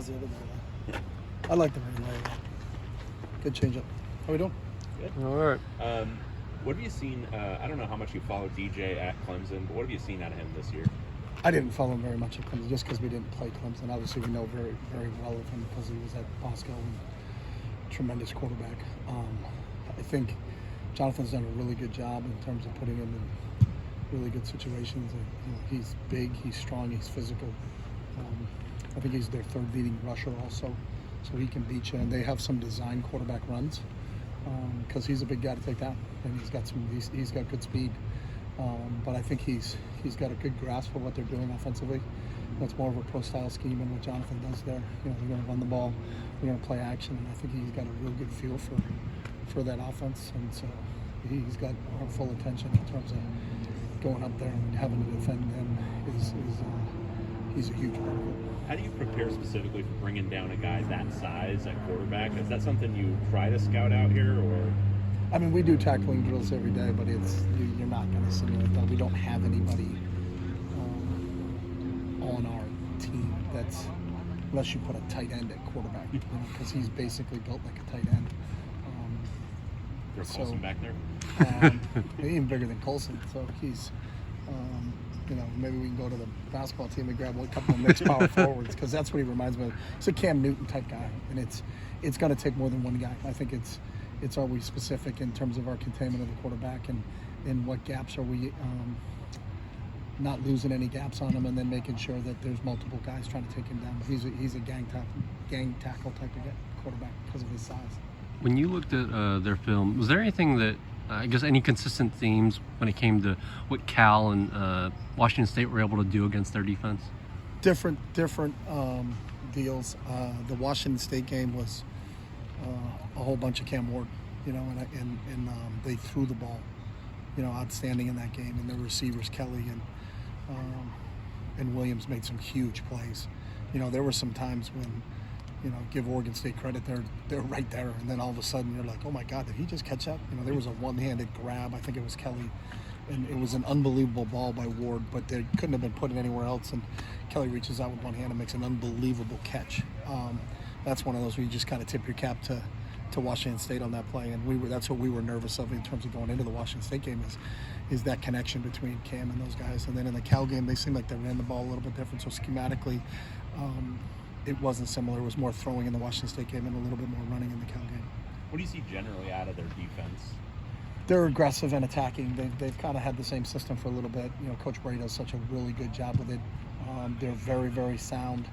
was the other day. I like the rain layer. Good change up. How we doing? Good. All right. What have you seen? I don't know how much you follow DJ at Clemson, but what have you seen out of him this year? I didn't follow him very much at Clemson just because we didn't play Clemson. Obviously, we know very, very well of him because he was at Bosco and tremendous quarterback. I think Jonathan's done a really good job in terms of putting him in really good situations. And, he's big, he's strong, he's physical. I think he's their third leading rusher also, so he can beat you. And they have some design quarterback runs because he's a big guy to take down, and he's got good speed. But I think he's got a good grasp of what they're doing offensively. That's more of a pro-style scheme and what Jonathan does there. They're going to run the ball, they're going to play action, and I think he's got a real good feel for that offense. And so he's got our full attention in terms of going up there and having to defend them. He's a huge part of it. How do you prepare specifically for bringing down a guy that size at quarterback? Is that something you try to scout out here, or? I mean, we do tackling drills every day, but you're not going to simulate that. We don't have anybody on our team that's, unless you put a tight end at quarterback, because he's basically built like a tight end. There's Colson back there? Even bigger than Colson, so he's, maybe we can go to the basketball team and grab a couple of mixed power forwards, because that's what he reminds me of. He's a Cam Newton type guy, and it's going to take more than one guy. I think it's are we specific in terms of our containment of the quarterback and what gaps are we not losing any gaps on him, and then making sure that there's multiple guys trying to take him down. He's a gang tackle type of quarterback because of his size. When you looked at their film, was there anything that, I guess, any consistent themes when it came to what Cal and Washington State were able to do against their defense? Different deals. The Washington State game was a whole bunch of Cam Ward, and they threw the ball, outstanding in that game. And the receivers, Kelly and Williams, made some huge plays. There were some times when, give Oregon State credit, they're right there, and then all of a sudden you're like, oh my God, did he just catch that? There was a one-handed grab, I think it was Kelly, and it was an unbelievable ball by Ward, but they couldn't have been put it anywhere else, and Kelly reaches out with one hand and makes an unbelievable catch. That's one of those where you just kind of tip your cap to Washington State on that play, and that's what we were nervous of in terms of going into the Washington State game is that connection between Cam and those guys. And then in the Cal game, they seemed like they ran the ball a little bit different, so schematically it wasn't similar. It was more throwing in the Washington State game and a little bit more running in the Cal game. What do you see generally out of their defense? They're aggressive and attacking. They've kind of had the same system for a little bit. Coach Bray does such a really good job with it. They're very, very sound,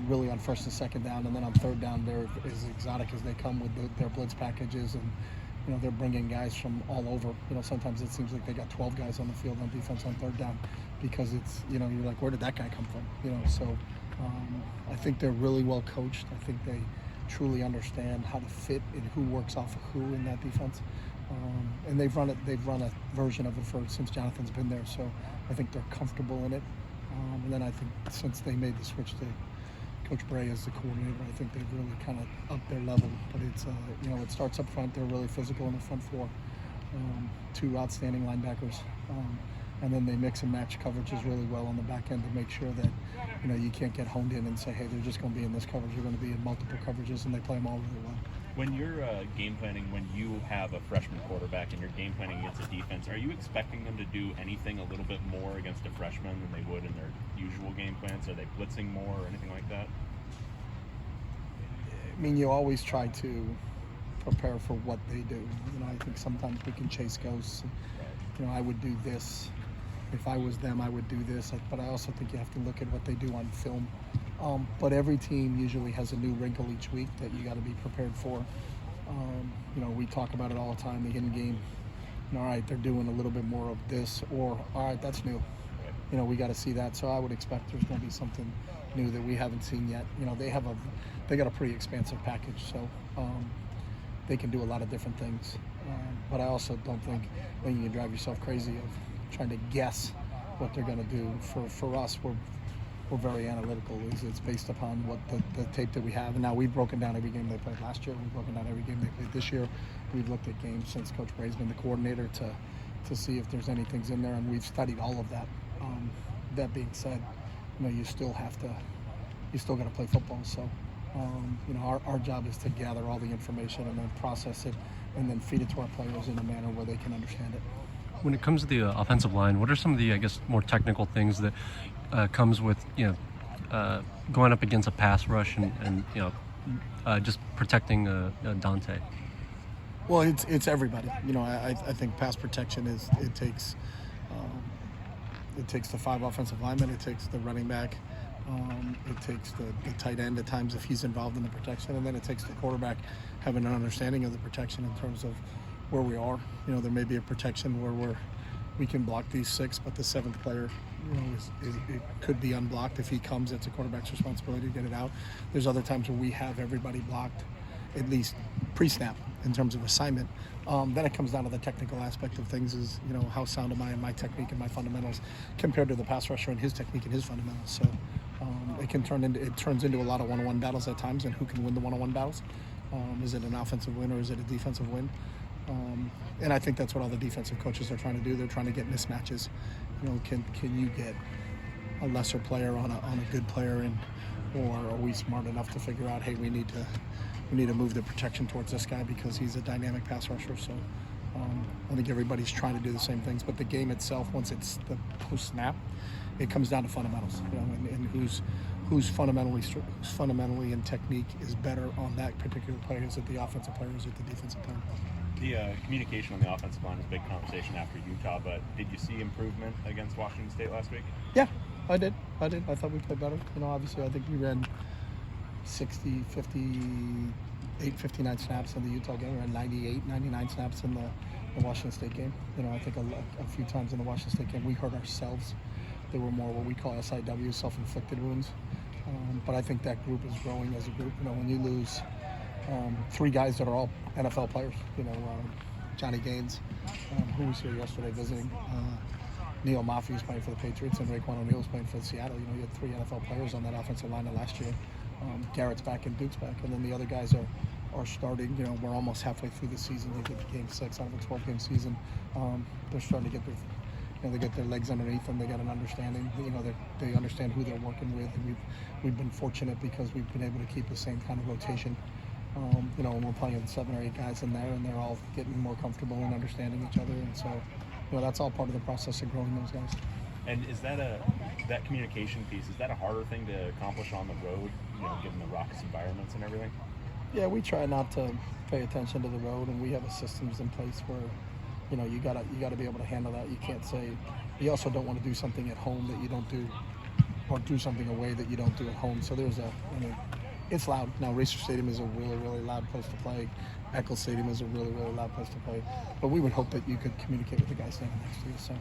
really on first and second down, and then on third down they're as exotic as they come with their blitz packages, and they're bringing guys from all over. Sometimes it seems like they got 12 guys on the field on defense on third down, because it's you're like, where did that guy come from? So I think they're really well coached. I think they truly understand how to fit and who works off of who in that defense. And they've run a version of it since Jonathan's been there, so I think they're comfortable in it. And then I think since they made the switch to Coach Bray as the coordinator, I think they've really kind of upped their level. But it's it starts up front. They're really physical in the front four. Two outstanding linebackers. And then they mix and match coverages really well on the back end to make sure that you can't get honed in and say, hey, they're just going to be in this coverage. They're going to be in multiple coverages, and they play them all really well. When you're game planning, when you have a freshman quarterback and you're game planning against a defense, are you expecting them to do anything a little bit more against a freshman than they would in their usual game plans? Are they blitzing more or anything like that? I mean, you always try to prepare for what they do. I think sometimes we can chase ghosts. I would do this. If I was them, I would do this. But I also think you have to look at what they do on film. But every team usually has a new wrinkle each week that you got to be prepared for. We talk about it all the time, the hidden game. All right, they're doing a little bit more of this, or all right, that's new. We got to see that. So I would expect there's going to be something new that we haven't seen yet. They got a pretty expansive package, so they can do a lot of different things. But I also don't think that you can drive yourself crazy of trying to guess what they're going to do. For us, we're very analytical. It's based upon what the tape that we have. And now we've broken down every game they played last year. We've broken down every game they played this year. We've looked at games since Coach Bray's been the coordinator to see if there's anything's in there, and we've studied all of that. That being said, you still have to you still got to play football. So, you know, our job is to gather all the information and then process it and then feed it to our players in a manner where they can understand it. When it comes to the offensive line, what are some of the, I guess, more technical things that comes with, you know, going up against a pass rush and you know, just protecting Dante? Well, it's everybody. You know, I think pass protection is it takes the 5 offensive linemen, it takes the running back, it takes the tight end at times if he's involved in the protection, and then it takes the quarterback having an understanding of the protection in terms of where we are. You know, there may be a protection where we can block these 6, but the 7th player, you know, it could be unblocked. If he comes, it's a quarterback's responsibility to get it out. There's other times where we have everybody blocked, at least pre-snap in terms of assignment. Then it comes down to the technical aspect of things is, you know, how sound am I in my technique and my fundamentals compared to the pass rusher and his technique and his fundamentals. So it turns into a lot of one-on-one battles at times, and who can win the one-on-one battles. Is it an offensive win or is it a defensive win? And I think that's what all the defensive coaches are trying to do. They're trying to get mismatches. You know, can you get a lesser player on a good player, and or are we smart enough to figure out, hey, we need to move the protection towards this guy because he's a dynamic pass rusher. So I think everybody's trying to do the same things, but the game itself, once it's the post snap, it comes down to fundamentals. You know, and who's fundamentally in technique is better on that particular player. Is it the offensive player? Is it the defensive player? The communication on the offensive line was a big conversation after Utah, but did you see improvement against Washington State last week? Yeah, I did. I thought we played better. You know, obviously, I think we ran 60, 58, 59 snaps in the Utah game. We ran 98, 99 snaps in the Washington State game. You know, I think a few times in the Washington State game, we hurt ourselves. They were more what we call SIW, self-inflicted wounds. But I think that group is growing as a group. You know, when you lose 3 guys that are all NFL players, you know, Johnny Gaines, who was here yesterday visiting, Neil Maffey was playing for the Patriots, and Raekwon O'Neal was playing for Seattle. You know, you had 3 NFL players on that offensive line last year. Garrett's back and Duke's back, and then the other guys are starting. You know, we're almost halfway through the season. They get game 6 out of a 12-game season. They're starting to get they get their legs underneath them. They got an understanding. You know, they understand who they're working with, and we've been fortunate because we've been able to keep the same kind of rotation. You know, when we're playing with 7 or 8 guys in there, and they're all getting more comfortable and understanding each other, and so, you know, that's all part of the process of growing those guys. And is that that communication piece, is that a harder thing to accomplish on the road, you know, given the raucous environments and everything? Yeah, we try not to pay attention to the road, and we have systems in place where, you know, you gotta be able to handle that. You can't say, you also don't want to do something at home that you don't do, or do something away that you don't do at home. So it's loud. Now, Racer Stadium is a really, really loud place to play. Eccles Stadium is a really, really loud place to play. But we would hope that you could communicate with the guy standing next to you. So.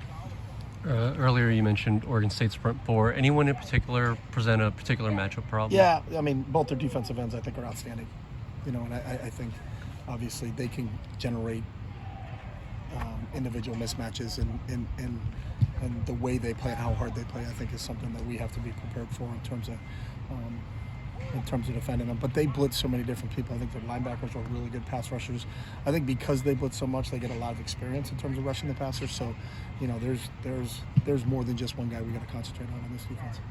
Earlier you mentioned Oregon State's front 4. Anyone in particular present a particular matchup problem? Yeah, I mean, both their defensive ends I think are outstanding. You know, and I think obviously they can generate individual mismatches, and the way they play and how hard they play, I think, is something that we have to be prepared for in terms of defending them. But they blitz so many different people. I think their linebackers are really good pass rushers. I think because they blitz so much, they get a lot of experience in terms of rushing the passers. So, you know, there's more than just one guy we got to concentrate on in this defense.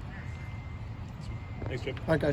Thanks, Chip. All right, guys.